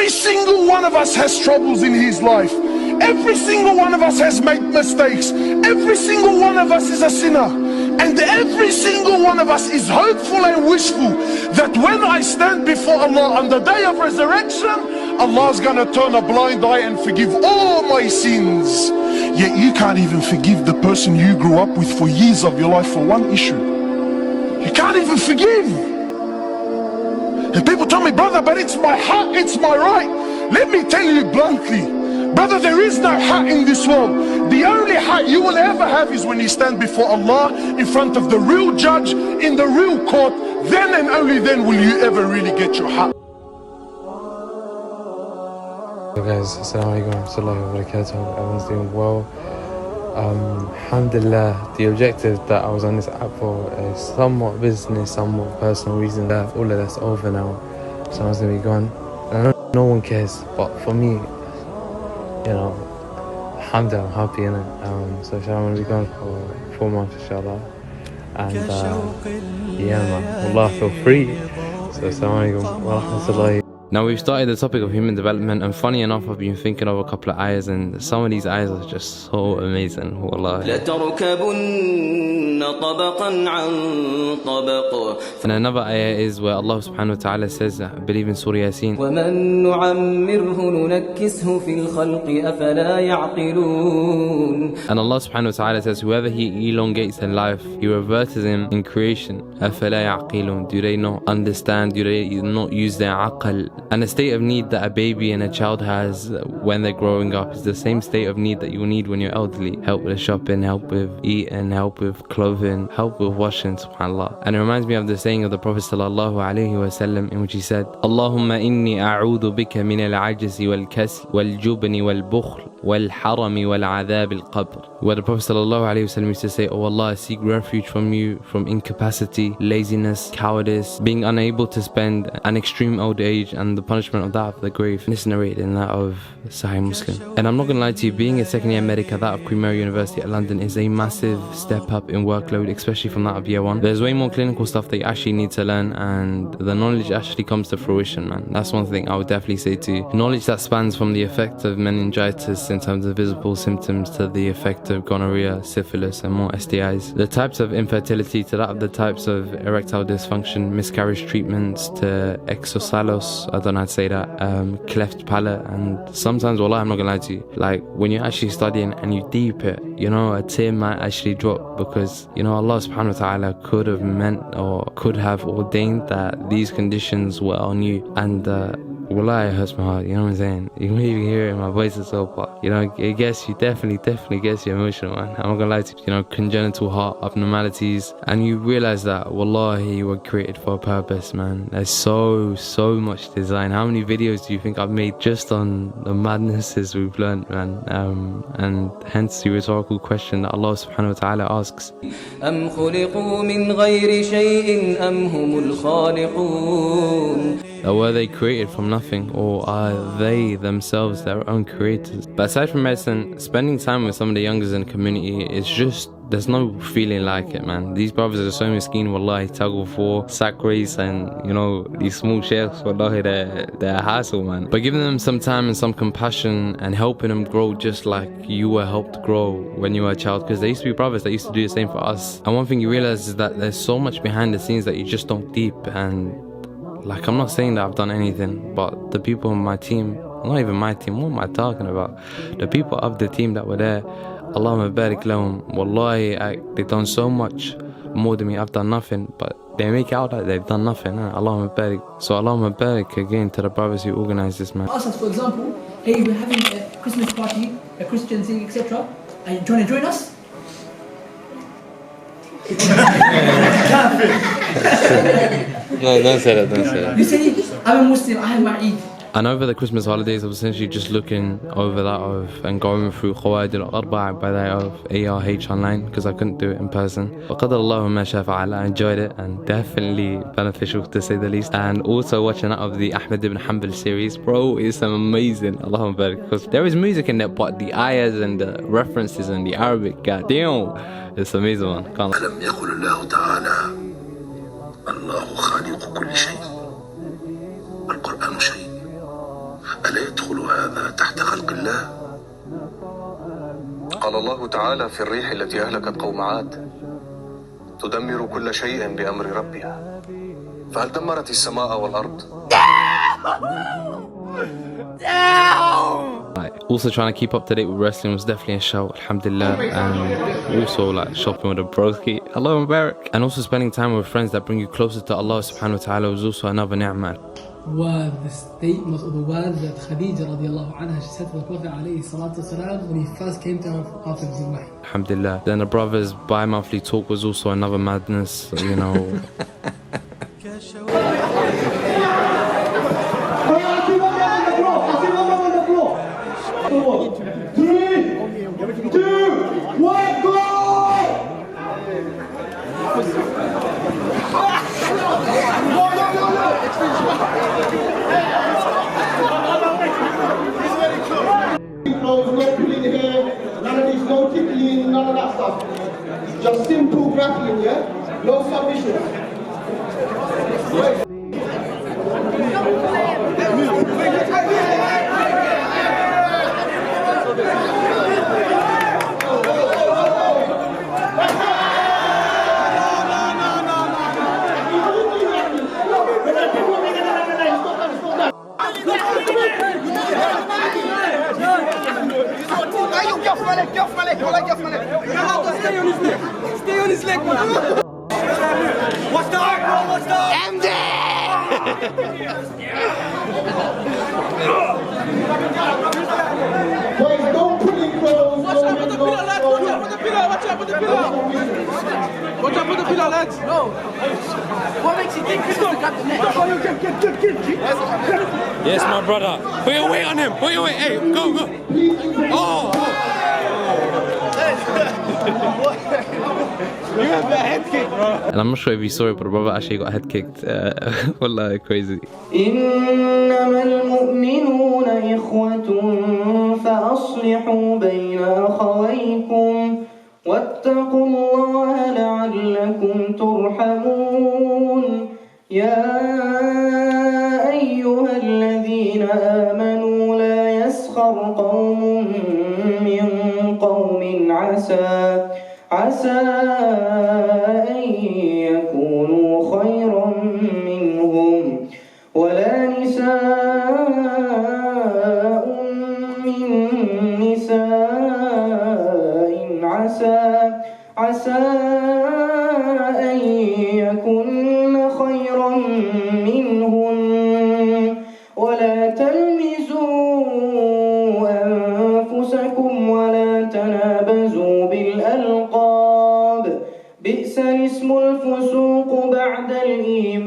Every single one of us has troubles in his life. Every single one of us has made mistakes. Every single one of us is a sinner. And every single one of us is hopeful and wishful that when I stand before Allah on the day of resurrection, Allah's gonna turn a blind eye and forgive all my sins. Yet you can't even forgive the person you grew up with for years of your life for one issue. You can't even forgive. And people tell me, brother, but it's my haq, it's my right. Let me tell you bluntly, brother, there is no haq in this world. The only haq you will ever have is when you stand before Allah in front of the real judge in the real court. Then and only then will you ever really get your haq. Hey guys, assalamu alaikum wa rahmatullahi wa barakatuh. Everyone's doing well. Alhamdulillah, the objective that I was on this app for is somewhat business, somewhat personal reasons. All of that's over now. Someone's gonna be gone. And I know no one cares, but for me, you know, alhamdulillah, I'm happy in it. So I'm gonna be gone for 4 months, inshallah. And yeah, man, wallah, feel free. So assalamu alaikum wa rahmatullahi. Now we've started the topic of human development, and funny enough, I've been thinking of a couple of ayahs, and some of these ayahs are just so amazing, wallah. And another ayah is where Allah subhanahu wa ta'ala says, I believe in Surah Yasin, and Allah subhanahu wa ta'ala says, whoever He elongates in life, He reverses him in creation. Do they not understand? Do they not use their aql? And the state of need that a baby and a child has when they're growing up is the same state of need that you will need when you're elderly. Help with shopping, help with eating, help with clothing, help with washing, subhanAllah. And it reminds me of the saying of the Prophet sallallahu alaihi wasallam, in which he said, Allahumma inni a'udhu bika min al-ajzi wal-kasl wal-jubni wal-bukhl wal-harami wal-adhab al-qabr. Where the Prophet sallallahu alaihi wasallam used to say, oh Allah, I seek refuge from you from incapacity, laziness, cowardice, being unable to spend an extreme old age, and the punishment of that of the grave. And this narrated in that of Sahih Muslim. And I'm not gonna lie to you, being a second year medic at that of Queen Mary University at London is a massive step up in workload, especially from that of year one. There's way more clinical stuff that you actually need to learn, and the knowledge actually comes to fruition, man. That's one thing I would definitely say to you. Knowledge that spans from the effect of meningitis in terms of visible symptoms to the effect of gonorrhea, syphilis, and more STIs. The types of infertility to that of the types of erectile dysfunction, miscarriage treatments to exosalos, I don't know how to say that, cleft palate. And sometimes, wallah, I'm not gonna lie to you, like when you're actually studying and you deep it, you know, a tear might actually drop, because you know Allah subhanahu wa ta'ala could have meant or could have ordained that these conditions were on you. And wallah, it hurts my heart, you know what I'm saying? You can even hear it in my voice as well, but you know, it gets you, definitely gets you emotional, man. I'm not gonna lie to you, you know, congenital heart abnormalities, and you realize that wallahi you were created for a purpose, man. There's so much design. How many videos do you think I've made just on the madnesses we've learned, man? And hence the rhetorical question that Allah subhanahu wa ta'ala asks, أَمْ خُلِقُوا مِنْ غَيْرِ شَيْءٍ أَمْ هُمُ الْخَالِقُونَ? Were they created from nothing, or are they themselves their own creators? But aside from medicine, spending time with some of the youngers in the community is just, there's no feeling like it, man. These brothers are so miskeen, wallahi, tug of war, sack race, and you know, these small sheikhs, wallahi, they're a hassle, man. But giving them some time and some compassion and helping them grow just like you were helped grow when you were a child, because there used to be brothers that used to do the same for us. And one thing you realize is that there's so much behind the scenes that you just don't deep. And like, I'm not saying that I've done anything, but the people on my team, not even my team, what am I talking about? The people of the team that were there, Allahumma barik lahum, wallahi, they've done so much more than me. I've done nothing, but they make it out that they've done nothing. Allahumma barik. So Allahumma barik again to the brothers who organized this, man. Ask us, for example, hey, we're having a Christmas party, a Christian thing, etc. Are you trying to join us? No, don't say that. You say, I'm a Muslim, I have my Eid. And over the Christmas holidays, I was essentially just looking over that of and going through Qawaid al-Arba'a by that of ARH online, because I couldn't do it in person. But qadar Allahu ma sha fa'al, I enjoyed it, and definitely beneficial to say the least. And also watching that of the Ahmad ibn Hanbal series, bro, is amazing. Allahumma barik, because there is music in there, but the ayahs and the references and the Arabic, god damn, it's amazing, man. Can't ألا يدخل هذا تحت خلق الله؟ قال الله تعالى في الريح التي أهلكت قوم عاد تدمر كل شيء بأمر ربها فهل دمرت السماء والأرض؟ Also trying to keep up to date with wrestling was definitely a show, alhamdulillah, and also like shopping with a broski, hello Mubarak, and also spending time with friends that bring you closer to Allah subhanahu wa ta'ala was also another ni'mah. were the statements or the words that Khadija radiallahu anha, she said to the Prophet alayhi salatu wasalam when he first came to her after his wahi. Alhamdulillah. Then the brothers' bi-monthly talk was also another madness, you know. No tickling, none of that stuff. Just simple grappling, yeah? No submission. Stay on his leg, man. What's the arc, bro? What's the arc? MD! Boys, don't pull in close. Watch out for the pillar, lads. Watch out for the pillar. Watch out for the pillar. Watch out for the pillar, lads. No. What makes you think this is the cut the neck? Yes, my brother. Put your weight on him. Put your weight. Hey, go, go. Oh! You have a head kick, bro. And I'm not sure if you saw it, but the brother actually got head kicked. Wallah, crazy. إنما المؤمنون إخوة فأصلحوا بين أخويكم واتقوا الله لعلكم ترحمون يا أيها الذين آمنوا لا يسخر قوم من قوم عسى أن يكونوا خيرا منهم ولا نساء من نساء عسى أن يكن خيرا منهن ولا تلمزوا أنفسكم ولا تنابزوا بالألقاب بئس الاسم الفسوق بعد الإيمان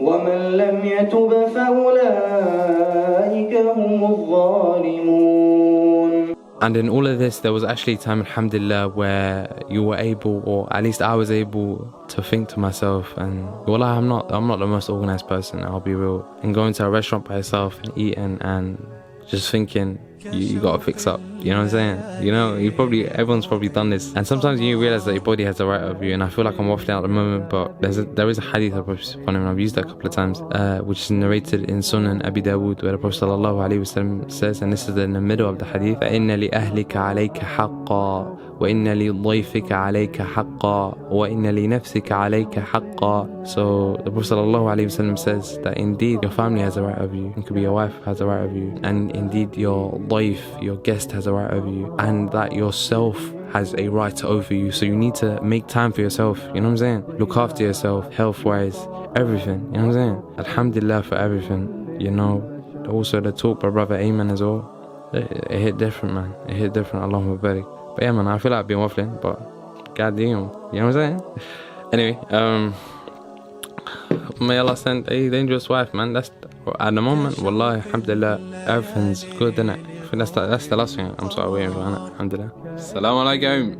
ومن لم يتب فأولئك هم الظالمون. And in all of this, there was actually a time, alhamdulillah, where you were able, or at least I was able, to think to myself, and wallah, I'm not the most organized person, I'll be real. And going to a restaurant by yourself and eating and just thinking, you gotta fix up, you know what I'm saying? You know, everyone's probably done this. And sometimes you realize that your body has the right of you, and I feel like I'm waffling at the moment, but there is a hadith of Prophet, and I've used that a couple of times, which is narrated in Sunan Abi Dawood, where the Prophet ﷺ says, and this is in the middle of the hadith, فَإِنَّ لِأَهْلِكَ عَلَيْكَ حَقًّا وَإِنَّ لِضَيْفِكَ عَلَيْكَ حَقًّا وَإِنَّ لِنَفْسِكَ عَلَيْكَ حَقًّا. So the Prophet ﷺ says that indeed your family has a right of you, it could be your wife has a right of you, and indeed your daif, your guest has a right over you, and that yourself has a right over you. So you need to make time for yourself, you know what I'm saying? Look after yourself, health-wise, everything, you know what I'm saying? Alhamdulillah for everything, you know. Also the talk by Brother Ayman as well, it hit different, man. It hit different, Allahumma barik. But yeah, man, I feel like I've been waffling, but goddamn, you know what I'm saying? Anyway, may Allah send a dangerous wife, man. That's at the moment, wallahi, alhamdulillah, everything's good, innit? I think that's the last thing I'm sort of waiting for, innit? Alhamdulillah. Assalamu alaikum.